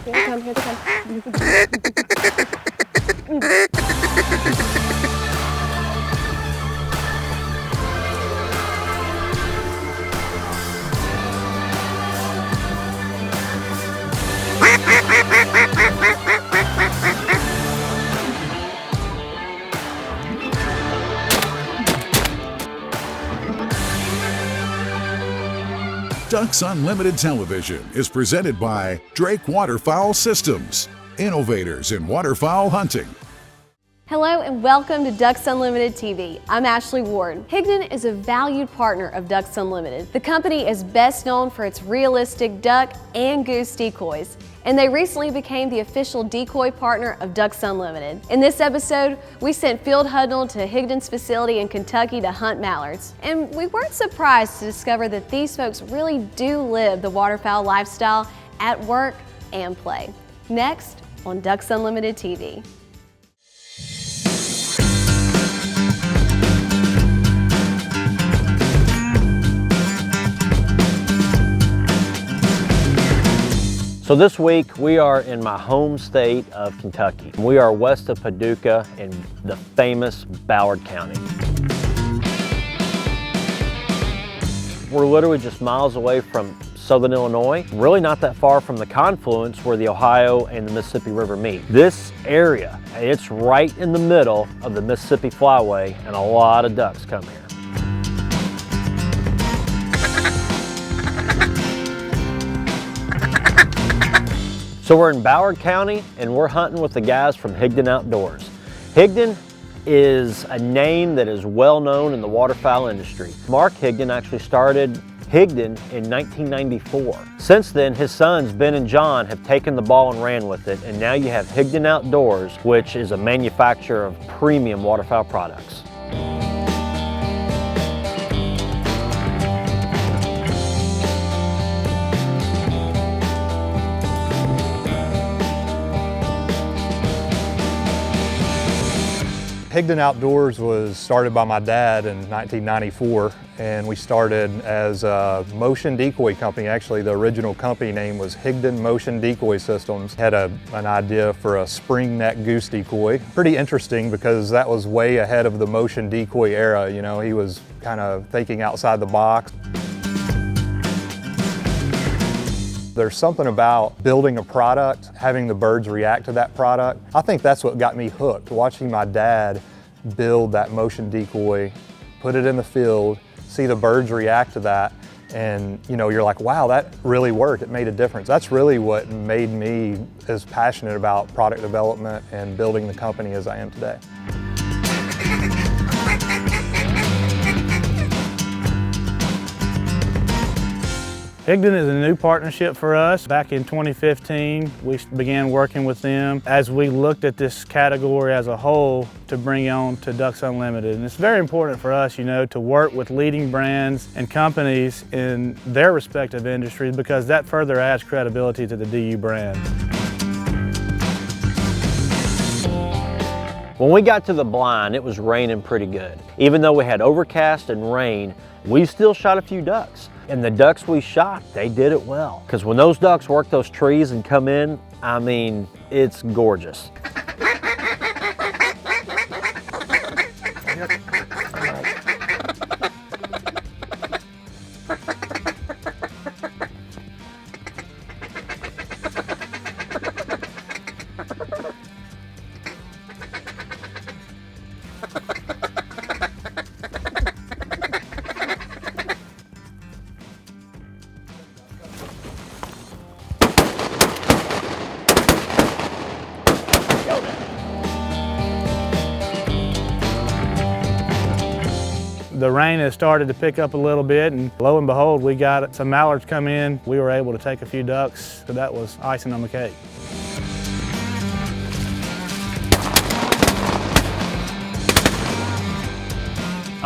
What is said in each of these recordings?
Here they come, here they come. Ducks Unlimited Television is presented by Drake Waterfowl Systems, innovators in waterfowl hunting. Hello and welcome to Ducks Unlimited TV. I'm Ashley Ward. Higdon is a valued partner of Ducks Unlimited. The company is best known for its realistic duck and goose decoys, and they recently became the official decoy partner of Ducks Unlimited. In this episode, we sent Field Hudnall to Higdon's facility in Kentucky to hunt mallards. And we weren't surprised to discover that these folks really do live the waterfowl lifestyle at work and play. Next on Ducks Unlimited TV. So this week we are in my home state of Kentucky. We are west of Paducah in the famous Ballard County. We're literally just miles away from southern Illinois, really not that far from the confluence where the Ohio and the Mississippi River meet. This area, it's right in the middle of the Mississippi Flyway, and a lot of ducks come here. So we're in Ballard County and we're hunting with the guys from Higdon Outdoors. Higdon is a name that is well known in the waterfowl industry. Mark Higdon actually started Higdon in 1994. Since then, his sons Ben and John have taken the ball and ran with it, and now you have Higdon Outdoors, which is a manufacturer of premium waterfowl products. Higdon Outdoors was started by my dad in 1994, and we started as a motion decoy company. Actually, the original company name was Higdon Motion Decoy Systems. Had an idea for a spring neck goose decoy. Pretty interesting because that was way ahead of the motion decoy era. You know, he was kind of thinking outside the box. There's something about building a product, having the birds react to that product. I think that's what got me hooked, watching my dad build that motion decoy, put it in the field, see the birds react to that, and you know, you're like, wow, that really worked, it made a difference. That's really what made me as passionate about product development and building the company as I am today. Higdon is a new partnership for us. Back in 2015, we began working with them as we looked at this category as a whole to bring on to Ducks Unlimited. And it's very important for us, you know, to work with leading brands and companies in their respective industries because that further adds credibility to the DU brand. When we got to the blind, it was raining pretty good. Even though we had overcast and rain, we still shot a few ducks. And the ducks we shot, they did it well. Because when those ducks work those trees and come in, I mean, it's gorgeous. The rain has started to pick up a little bit, and lo and behold, we got some mallards come in. We were able to take a few ducks, so that was icing on the cake.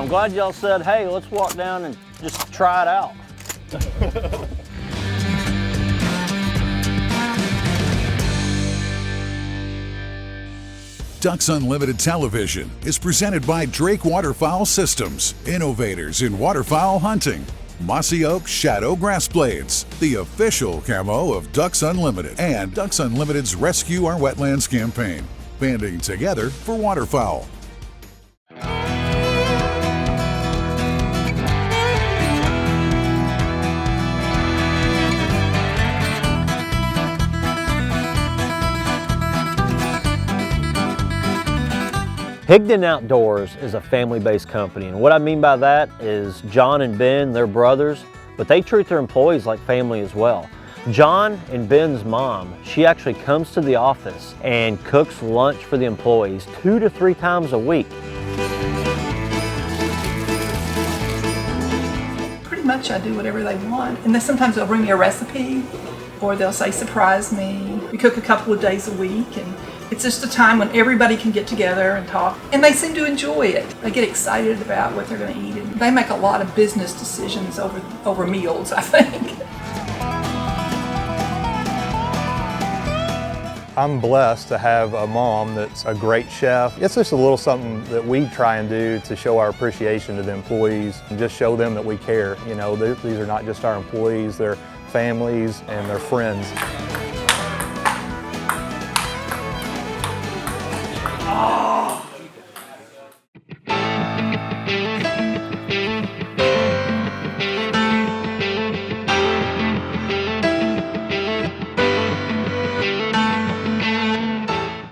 I'm glad y'all said, hey, let's walk down and just try it out. Ducks Unlimited Television is presented by Drake Waterfowl Systems, innovators in waterfowl hunting. Mossy Oak Shadow Grass Blades, the official camo of Ducks Unlimited, and Ducks Unlimited's Rescue Our Wetlands campaign, banding together for waterfowl. Higdon Outdoors is a family-based company, and what I mean by that is John and Ben, they're brothers, but they treat their employees like family as well. John and Ben's mom, she actually comes to the office and cooks lunch for the employees 2 to 3 times a week. Pretty much I do whatever they want, and then sometimes they'll bring me a recipe or they'll say surprise me. We cook a couple of days a week, and it's just a time when everybody can get together and talk, and they seem to enjoy it. They get excited about what they're going to eat, and they make a lot of business decisions over meals, I think. I'm blessed to have a mom that's a great chef. It's just a little something that we try and do to show our appreciation to the employees and just show them that we care. You know, these are not just our employees, they're families and they're friends.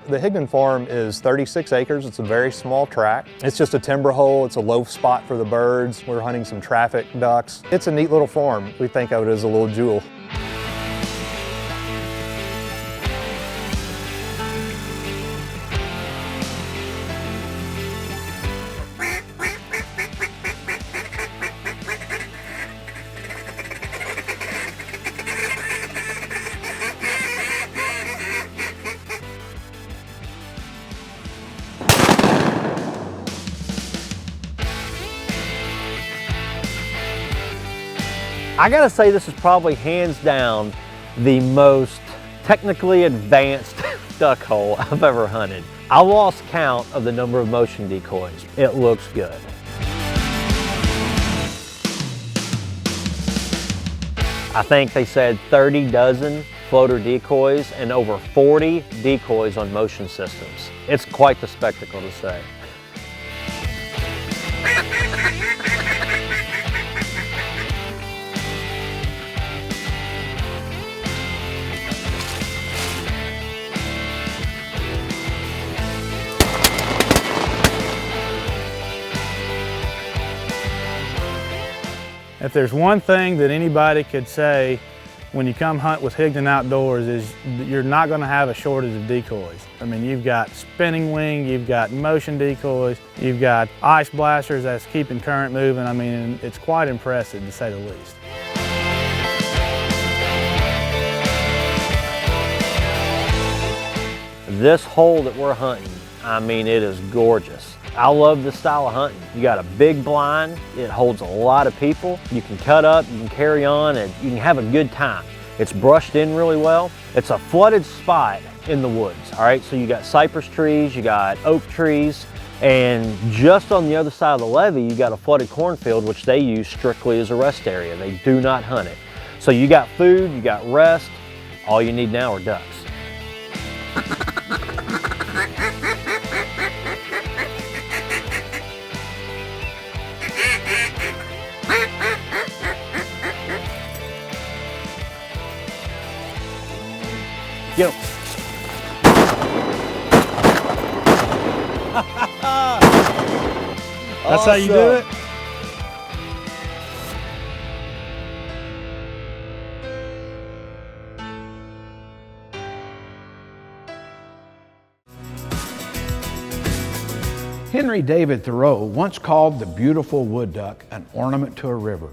The Higdon farm is 36 acres. It's a very small tract. It's just a timber hole. It's a low spot for the birds. We're hunting some traffic ducks. It's a neat little farm. We think of it as a little jewel. I gotta say this is probably hands down the most technically advanced duck hole I've ever hunted. I lost count of the number of motion decoys. It looks good. I think they said 30 dozen floater decoys and over 40 decoys on motion systems. It's quite the spectacle to say. If there's one thing that anybody could say when you come hunt with Higdon Outdoors is you're not going to have a shortage of decoys. I mean, you've got spinning wing, you've got motion decoys, you've got ice blasters that's keeping current moving. I mean, it's quite impressive to say the least. This hole that we're hunting, I mean, it is gorgeous. I love this style of hunting. You got a big blind, it holds a lot of people. You can cut up, you can carry on, and you can have a good time. It's brushed in really well. It's a flooded spot in the woods, all right? So you got cypress trees, you got oak trees, and just on the other side of the levee, you got a flooded cornfield, which they use strictly as a rest area. They do not hunt it. So you got food, you got rest. All you need now are ducks. Get him. That's how you do it? Henry David Thoreau once called the beautiful wood duck an ornament to a river.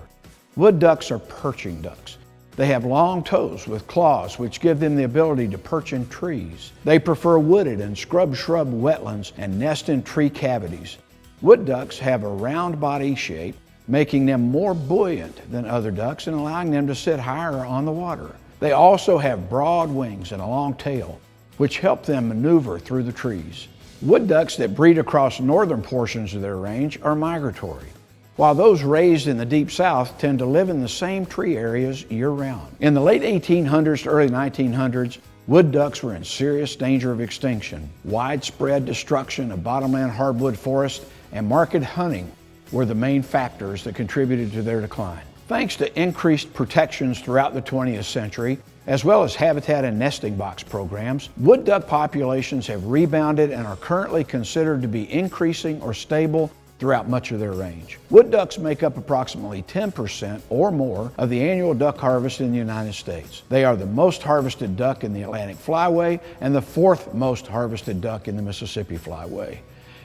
Wood ducks are perching ducks. They have long toes with claws which give them the ability to perch in trees. They prefer wooded and scrub shrub wetlands and nest in tree cavities. Wood ducks have a round body shape, making them more buoyant than other ducks and allowing them to sit higher on the water. They also have broad wings and a long tail, which help them maneuver through the trees. Wood ducks that breed across northern portions of their range are migratory, while those raised in the deep south tend to live in the same tree areas year-round. In the late 1800s to early 1900s, wood ducks were in serious danger of extinction. Widespread destruction of bottomland hardwood forest and market hunting were the main factors that contributed to their decline. Thanks to increased protections throughout the 20th century, as well as habitat and nesting box programs, wood duck populations have rebounded and are currently considered to be increasing or stable throughout much of their range. Wood ducks make up approximately 10% or more of the annual duck harvest in the United States. They are the most harvested duck in the Atlantic Flyway and the fourth most harvested duck in the Mississippi Flyway.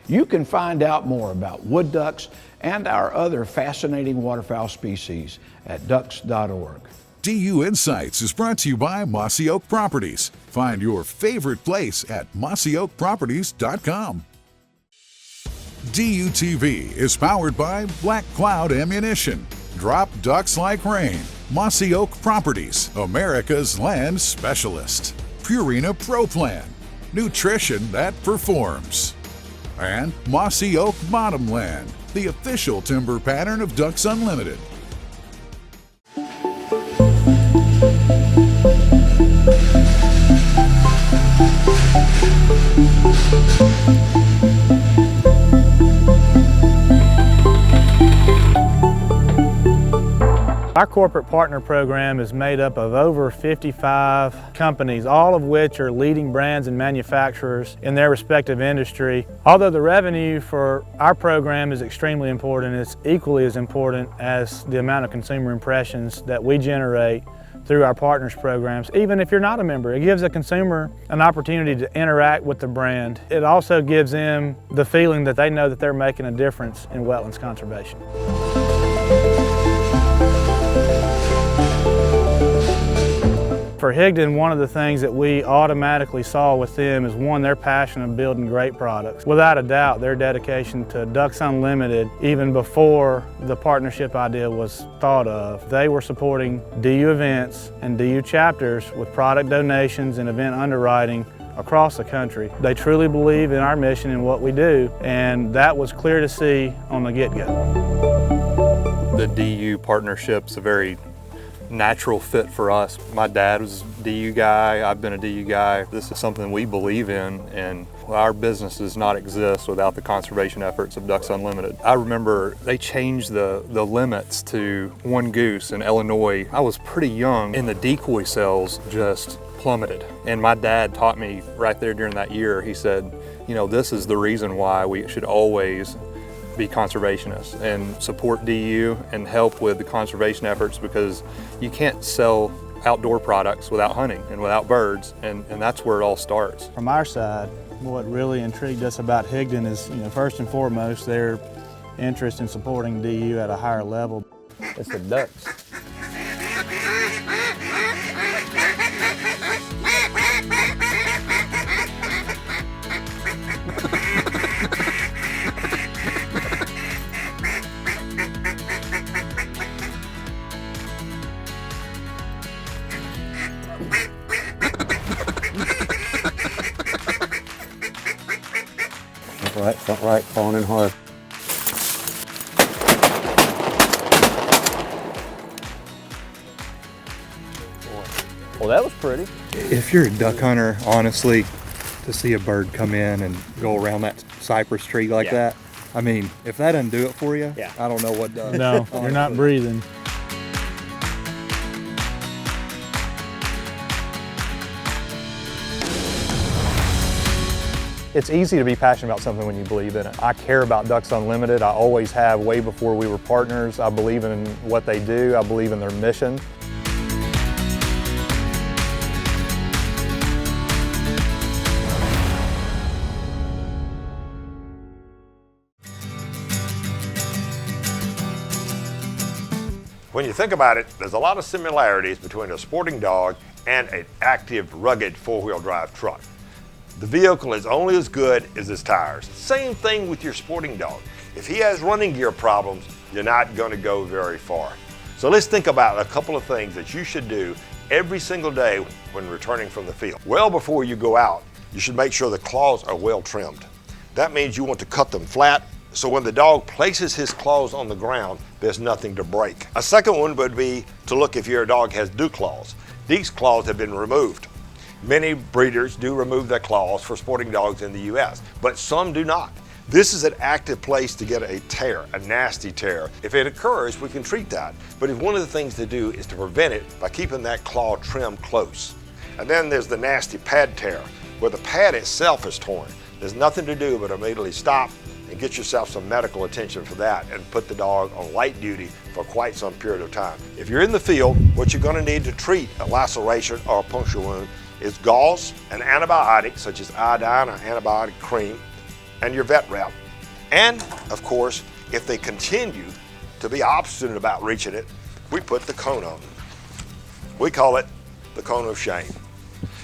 You can find out more about wood ducks and our other fascinating waterfowl species at ducks.org. DU Insights is brought to you by Mossy Oak Properties. Find your favorite place at mossyoakproperties.com. DUTV is powered by Black Cloud Ammunition. Drop ducks like rain. Mossy Oak Properties, America's land specialist. Purina Pro Plan, nutrition that performs. And Mossy Oak Bottomland, the official timber pattern of Ducks Unlimited. Our corporate partner program is made up of over 55 companies, all of which are leading brands and manufacturers in their respective industry. Although the revenue for our program is extremely important, it's equally as important as the amount of consumer impressions that we generate through our partners programs. Even if you're not a member, it gives a consumer an opportunity to interact with the brand. It also gives them the feeling that they know that they're making a difference in wetlands conservation. For Higdon, one of the things that we automatically saw with them is, one, their passion of building great products. Without a doubt, their dedication to Ducks Unlimited, even before the partnership idea was thought of. They were supporting DU events and DU chapters with product donations and event underwriting across the country. They truly believe in our mission and what we do, and that was clear to see on the get-go. The DU partnership's a very natural fit for us. My dad was a DU guy, I've been a DU guy. This is something we believe in, and our business does not exist without the conservation efforts of Ducks Unlimited. I remember they changed the limits to one goose in Illinois. I was pretty young and the decoy sales just plummeted. And my dad taught me right there during that year, he said, you know, this is the reason why we should always be conservationists and support DU and help with the conservation efforts, because you can't sell outdoor products without hunting and without birds, and that's where it all starts. From our side, what really intrigued us about Higdon is, first and foremost, their interest in supporting DU at a higher level. It's the ducks. Felt right, falling in hard. Well, that was pretty. If you're a duck hunter, honestly, to see a bird come in and go around that cypress tree like that, I mean, if that doesn't do it for you, I don't know what does. No, you're not breathing. It's easy to be passionate about something when you believe in it. I care about Ducks Unlimited. I always have, way before we were partners. I believe in what they do. I believe in their mission. When you think about it, there's a lot of similarities between a sporting dog and an active, rugged four-wheel drive truck. The vehicle is only as good as its tires. Same thing with your sporting dog. If he has running gear problems, you're not going to go very far. So let's think about a couple of things that you should do every single day when returning from the field. Well, before you go out, you should make sure the claws are well trimmed. That means you want to cut them flat, so when the dog places his claws on the ground, there's nothing to break. A second one would be to look if your dog has dew claws. These claws have been removed. Many breeders do remove their claws for sporting dogs in the US, but some do not. This is an active place to get a tear, a nasty tear. If it occurs, we can treat that. But one of the things to do is to prevent it by keeping that claw trimmed close. And then there's the nasty pad tear, where the pad itself is torn. There's nothing to do but immediately stop and get yourself some medical attention for that and put the dog on light duty for quite some period of time. If you're in the field, what you're going to need to treat a laceration or a puncture wound is gauze, an antibiotic such as iodine or antibiotic cream, and your vet rep. And of course, if they continue to be obstinate about reaching it, we put the cone on. We call it the cone of shame.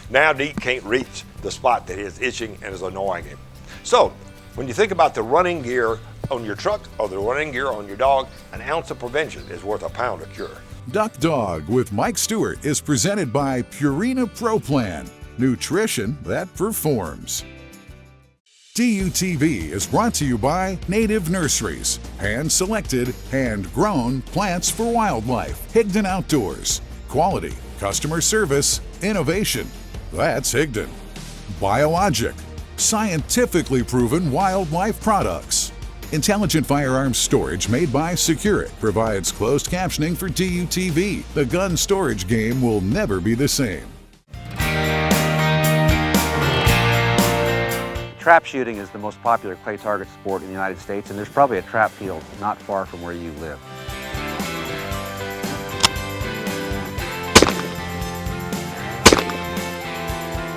Now Deke can't reach the spot that is itching and is annoying him. So when you think about the running gear on your truck or the running gear on your dog, an ounce of prevention is worth a pound of cure. Duck Dog with Mike Stewart is presented by Purina Pro Plan, nutrition that performs. DUTV is brought to you by Native Nurseries, hand-selected, hand-grown plants for wildlife. Higdon Outdoors, quality, customer service, innovation. That's Higdon. Biologic, scientifically proven wildlife products. Intelligent firearms storage made by Secure-It provides closed captioning for DUTV. The gun storage game will never be the same. Trap shooting is the most popular clay target sport in the United States, and there's probably a trap field not far from where you live.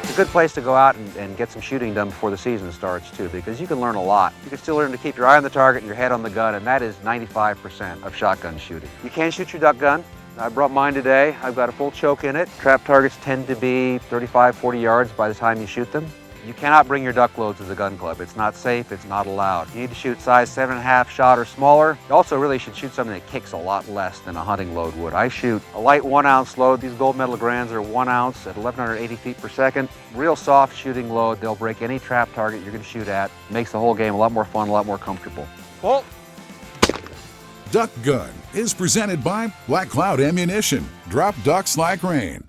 It's a good place to go out and get some shooting done before the season starts too, because you can learn a lot. You can still learn to keep your eye on the target and your head on the gun, and that is 95% of shotgun shooting. You can shoot your duck gun. I brought mine today. I've got a full choke in it. Trap targets tend to be 35, 40 yards by the time you shoot them. You cannot bring your duck loads to the gun club. It's not safe, it's not allowed. You need to shoot size 7.5 shot or smaller. You also really should shoot something that kicks a lot less than a hunting load would. I shoot a light 1 ounce load. These gold medal Grands are 1 ounce at 1,180 feet per second. Real soft shooting load. They'll break any trap target you're gonna shoot at. Makes the whole game a lot more fun, a lot more comfortable. Well, Duck Gun is presented by Black Cloud Ammunition. Drop ducks like rain.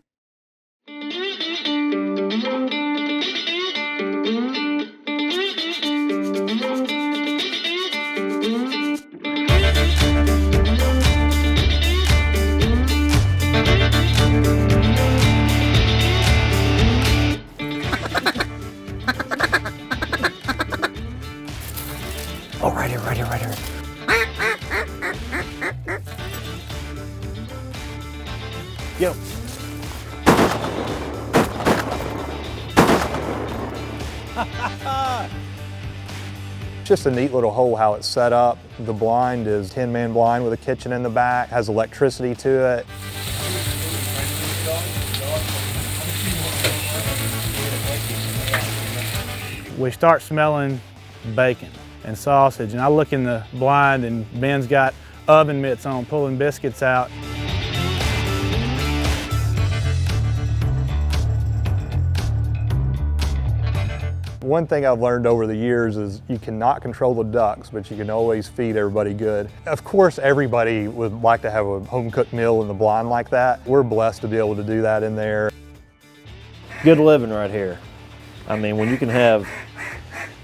oh, right here, right here, right here. Yo. Just a neat little hole how it's set up. The blind is 10-man blind with a kitchen in the back, has electricity to it. We start smelling bacon and sausage, and I look in the blind and Ben's got oven mitts on pulling biscuits out. One thing I've learned over the years is you cannot control the ducks, but you can always feed everybody good. Of course, everybody would like to have a home-cooked meal in the blind like that. We're blessed to be able to do that in there. Good living right here. I mean, when you can have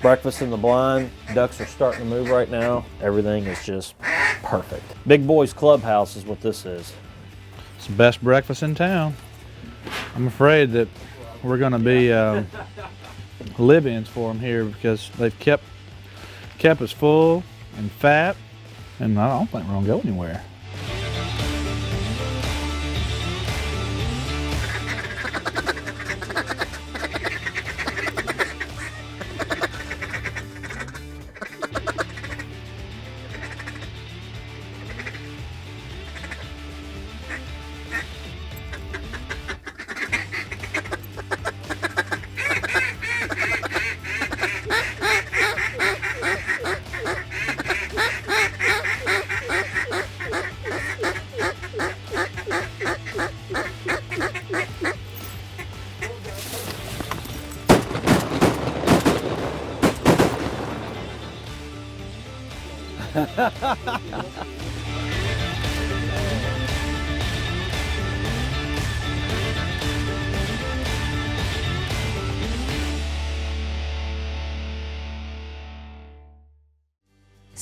breakfast in the blind, ducks are starting to move right now. Everything is just perfect. Big Boys Clubhouse is what this is. It's the best breakfast in town. I'm afraid that we're gonna be live-ins for them here because they've kept us full and fat, and I don't think we're gonna go anywhere.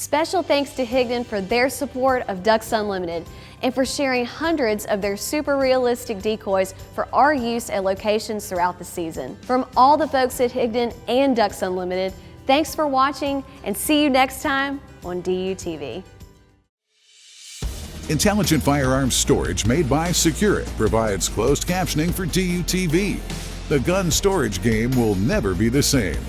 Special thanks to Higdon for their support of Ducks Unlimited and for sharing hundreds of their super realistic decoys for our use at locations throughout the season. From all the folks at Higdon and Ducks Unlimited, thanks for watching and see you next time on DUTV. Intelligent firearms storage made by Secure It provides closed captioning for DUTV. The gun storage game will never be the same.